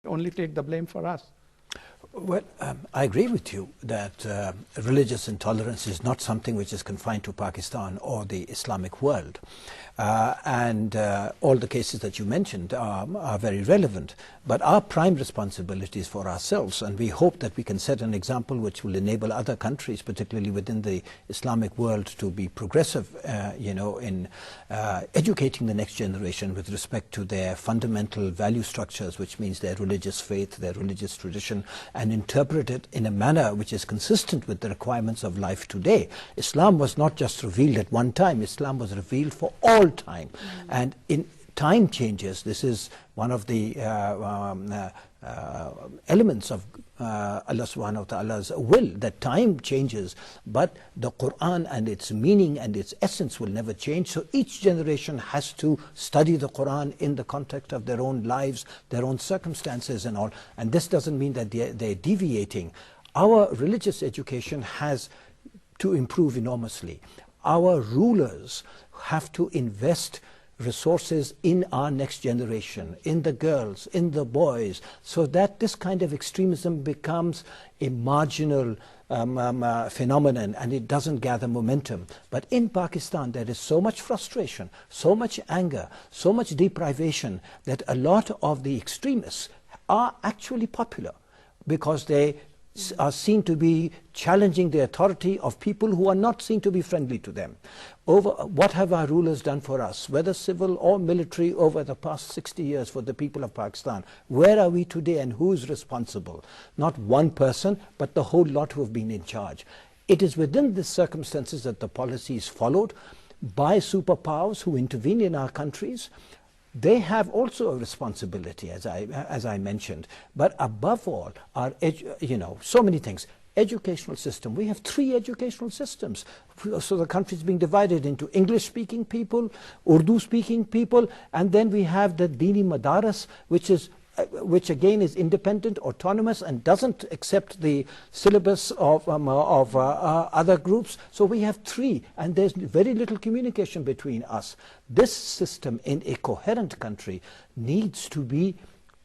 only take the blame for us. Well, I agree with you that religious intolerance is not something which is confined to Pakistan or the Islamic world. And all the cases that you mentioned are very relevant. But our prime responsibility is for ourselves, and we hope that we can set an example which will enable other countries, particularly within the Islamic world, to be progressive, in educating the next generation with respect to their fundamental value structures, which means their religious faith, their religious tradition, and interpret it in a manner which is consistent with the requirements of life today. Islam was not just revealed at one time, Islam was revealed for all time. And in time changes, this is one of the elements of Allah subhanahu wa ta'ala's will, that time changes, but the Quran and its meaning and its essence will never change. So each generation has to study the Quran in the context of their own lives, their own circumstances and all. And this doesn't mean that they're deviating. Our religious education has to improve enormously. Our rulers have to invest resources in our next generation, in the girls, in the boys, so that this kind of extremism becomes a marginal phenomenon and it doesn't gather momentum. But in Pakistan there is so much frustration, so much anger, so much deprivation that a lot of the extremists are actually popular because they are seen to be challenging the authority of people who are not seen to be friendly to them. What have our rulers done for us, whether civil or military, over the past 60 years for the people of Pakistan? Where are we today and who is responsible? Not one person, but the whole lot who have been in charge. It is within the circumstances that the policy is followed by superpowers who intervene in our countries. They have also a responsibility, as I mentioned, but above all, our so many things. Educational system. We have 3 educational systems. So the country is being divided into English-speaking people, Urdu-speaking people, and then we have the Dini Madaras, which again is independent, autonomous, and doesn't accept the syllabus of other groups. So we have 3, and there's very little communication between us. This system in a coherent country needs to be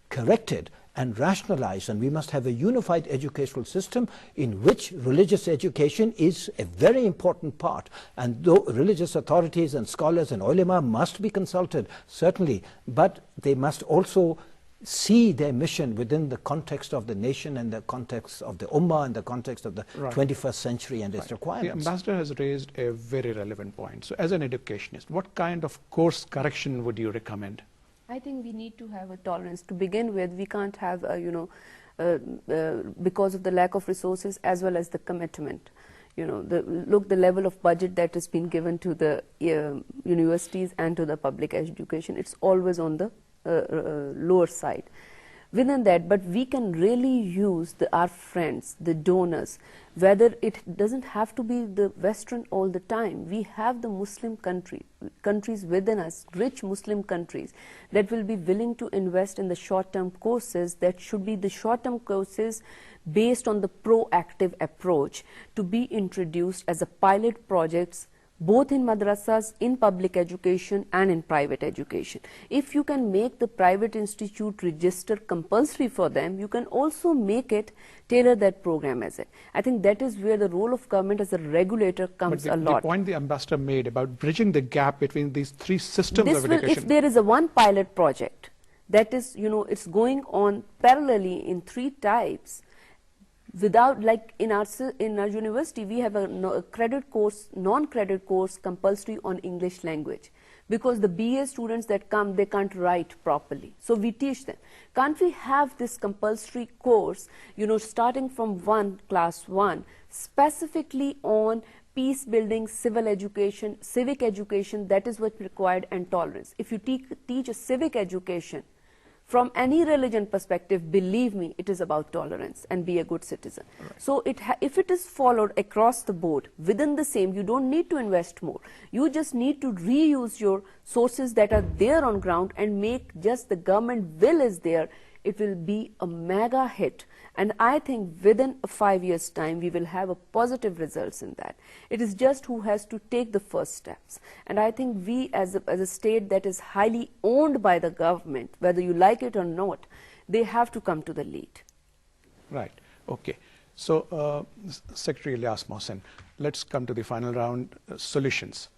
corrected and rationalized, and we must have a unified educational system in which religious education is a very important part. And though religious authorities and scholars and ulama must be consulted, certainly, but they must also see their mission within the context of the nation and the context of the ummah and the context of the 21st century and its requirements. The ambassador has raised a very relevant point. So as an educationist, what kind of course correction would you recommend? I think we need to have a tolerance. To begin with, we can't have, because of the lack of resources as well as the commitment. The level of budget that has been given to the universities and to the public education, it's always on the lower side. Within that, but we can really use our friends, the donors, whether it doesn't have to be the Western all the time. We have the Muslim countries within us, rich Muslim countries, that will be willing to invest in the short-term courses, that should be the short-term courses based on the proactive approach to be introduced as a pilot projects both in madrasas, in public education and in private education. If you can make the private institute register compulsory for them, you can also make it tailor that program as it. I think that is where the role of government as a regulator comes a lot. The point the ambassador made about bridging the gap between these 3 systems of education. If there is a one pilot project that is, it's going on parallelly in 3 types, without, like in our university, we have a non-credit course compulsory on English language, because the BA students that come, they can't write properly. So we teach them. Can't we have this compulsory course, starting from class 1, specifically on peace building, civil education, civic education, that is what's required, and tolerance. If you teach a civic education, from any religion perspective, believe me, it is about tolerance and be a good citizen. Right. So if it is followed across the board, within the same, you don't need to invest more. You just need to reuse your sources that are there on ground and make just the government will is there. It will be a mega hit. And I think within 5 years' time, we will have a positive results in that. It is just who has to take the first steps. And I think we, as a state that is highly owned by the government, whether you like it or not, they have to come to the lead. Right. Okay. So, Secretary Ilyas, Mohsin, let's come to the final round. Solutions.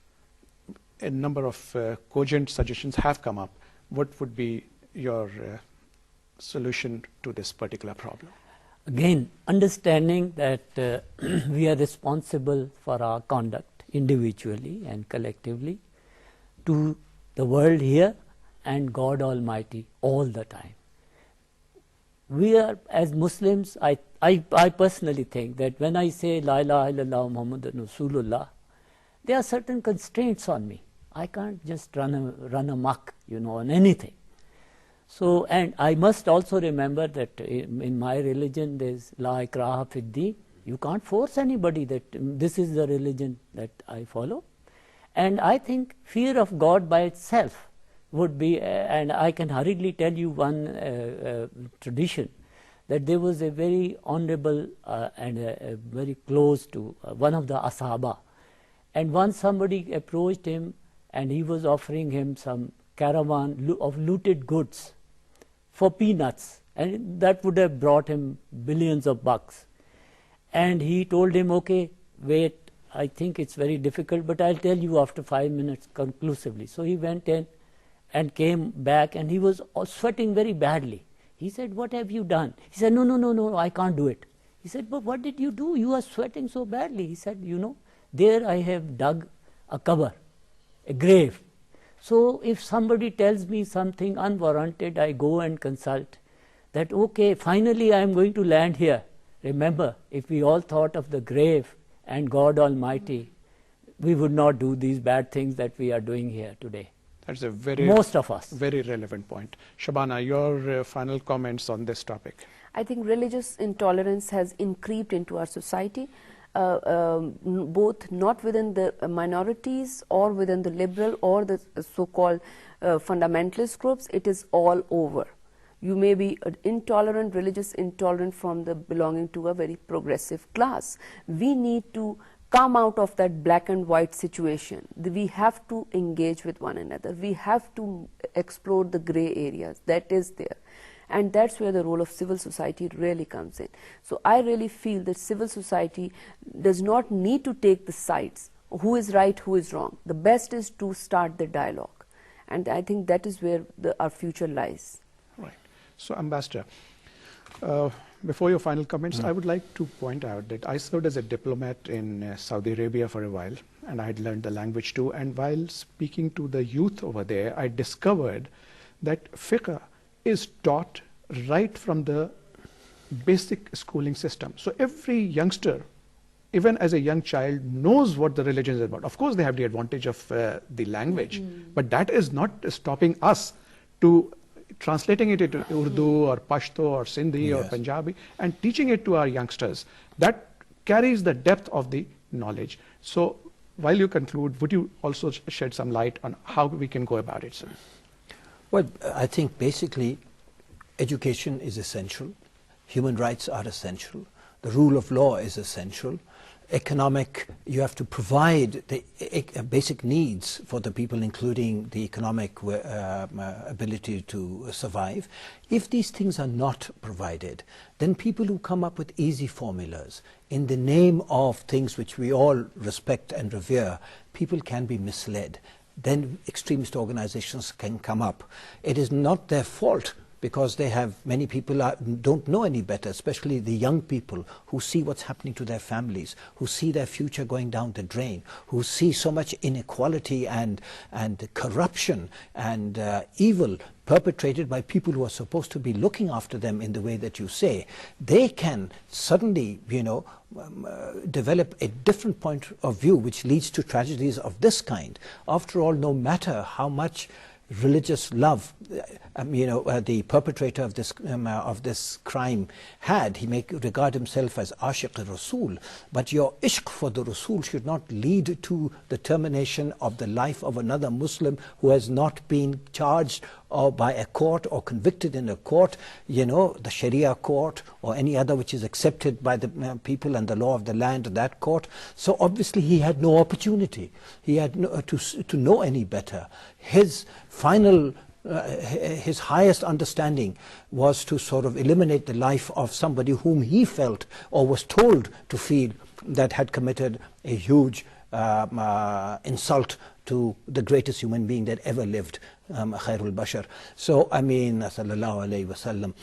A number of cogent suggestions have come up. What would be your solution to this particular problem? Again, understanding that we are responsible for our conduct individually and collectively to the world here and God Almighty all the time. We are, as Muslims, I personally think that when I say La ilaha illallah Muhammadan Rasulullah, there are certain constraints on me. I can't just run amok, on anything. So, and I must also remember that in my religion there's La ikraha fid deen. You can't force anybody that this is the religion that I follow. And I think fear of God by itself would be, and I can hurriedly tell you one tradition, that there was a very honorable and very close to one of the Ashaba. And once somebody approached him and he was offering him some caravan of looted goods for peanuts, and that would have brought him billions of bucks. And he told him, okay, wait, I think it's very difficult, but I'll tell you after 5 minutes conclusively. So he went in and came back, and he was sweating very badly. He said, what have you done? He said, no, I can't do it. He said, but what did you do? You are sweating so badly. He said, there I have dug a cover, a grave. So if somebody tells me something unwarranted, I go and consult that, okay, finally I am going to land here. Remember, if we all thought of the grave and God Almighty, we would not do these bad things that we are doing here today. That's a very, most of us, very relevant point. Shabana, your final comments on this topic? I think religious intolerance has creeped into our society, both not within the minorities or within the liberal or the so-called fundamentalist groups. It is all over. You may be intolerant, religious intolerant from the belonging to a very progressive class. We need to come out of that black and white situation. We have to engage with one another. We have to explore the gray areas that is there. And that's where the role of civil society really comes in. So I really feel that civil society does not need to take the sides. Who is right, who is wrong? The best is to start the dialogue. And I think that is where our future lies. Right. So, Ambassador, before your final comments, I would like to point out that I served as a diplomat in Saudi Arabia for a while, and I had learned the language too. And while speaking to the youth over there, I discovered that fiqh is taught right from the basic schooling system. So every youngster, even as a young child, knows what the religion is about. Of course, they have the advantage of the language, but that is not stopping us to translating it into Urdu or Pashto or Sindhi or Punjabi and teaching it to our youngsters. That carries the depth of the knowledge. So while you conclude, would you also shed some light on how we can go about it, sir? Well, I think basically education is essential. Human rights are essential. The rule of law is essential. Economic, you have to provide the basic needs for the people, including the economic ability to survive. If these things are not provided, then people who come up with easy formulas in the name of things which we all respect and revere, people can be misled. Then extremist organizations can come up. It is not their fault, because they have, many people don't know any better, especially the young people who see what's happening to their families, who see their future going down the drain, who see so much inequality and corruption and evil perpetrated by people who are supposed to be looking after them in the way that you say. They can suddenly, develop a different point of view which leads to tragedies of this kind. After all, no matter how much religious love, the perpetrator of this crime had, he may regard himself as Ashiq Rasul, but your ishq for the Rasul should not lead to the termination of the life of another Muslim who has not been charged or by a court or convicted in a court, the Sharia court or any other which is accepted by the people and the law of the land of that court. So obviously he had no opportunity. He had to know any better. His final his highest understanding was to sort of eliminate the life of somebody whom he felt or was told to feel that had committed a huge insult to the greatest human being that ever lived, Khairul Bashar. So, I mean, sallallahu alayhi wasallam.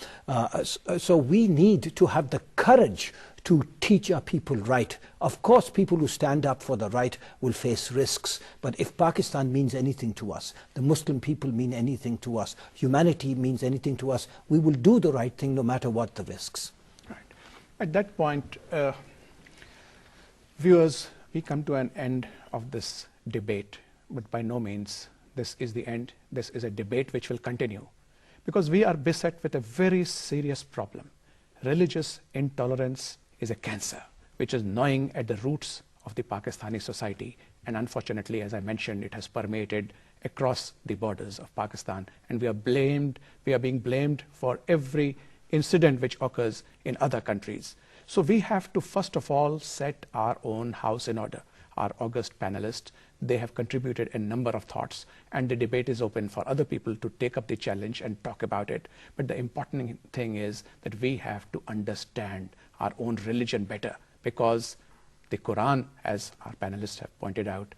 So we need to have the courage to teach our people right. Of course, people who stand up for the right will face risks, but if Pakistan means anything to us, the Muslim people mean anything to us, humanity means anything to us, we will do the right thing no matter what the risks. Right. At that point, viewers, we come to an end of this debate, but by no means this is the end. This is a debate which will continue, because we are beset with a very serious problem. Religious intolerance is a cancer which is gnawing at the roots of the Pakistani society, and unfortunately, as I mentioned, it has permeated across the borders of Pakistan, and we are being blamed for every incident which occurs in other countries. So we have to first of all set our own house in order. Our august panelists, they have contributed a number of thoughts, and the debate is open for other people to take up the challenge and talk about it. But the important thing is that we have to understand our own religion better, because the Quran, as our panelists have pointed out,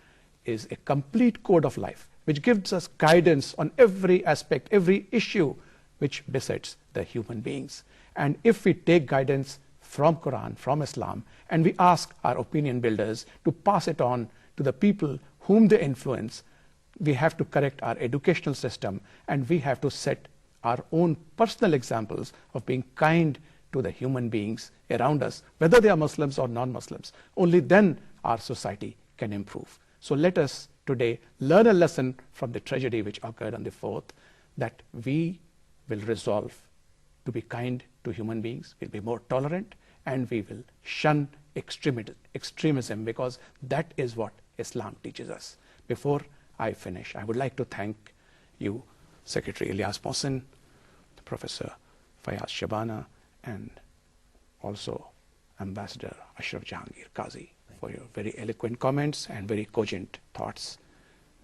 is a complete code of life which gives us guidance on every aspect, every issue which besets the human beings. And if we take guidance from Quran, from Islam, and we ask our opinion builders to pass it on to the people whom they influence, we have to correct our educational system, and we have to set our own personal examples of being kind to the human beings around us, whether they are Muslims or non-Muslims. Only then our society can improve. So let us today learn a lesson from the tragedy which occurred on the 4th, that we will resolve to be kind to human beings, we'll be more tolerant, and we will shun extremism, because that is what Islam teaches us. Before I finish, I would like to thank you, Secretary Ilyas Mohsin, Professor Fayyaz Shabana, and also Ambassador Ashraf Jahangir Qazi, for your very eloquent comments and very cogent thoughts.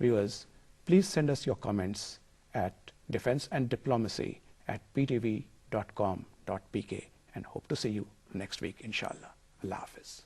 Viewers, please send us your comments at defenseanddiplomacy@ptv.com.pk, and hope to see you next week, inshallah. Allah Hafiz.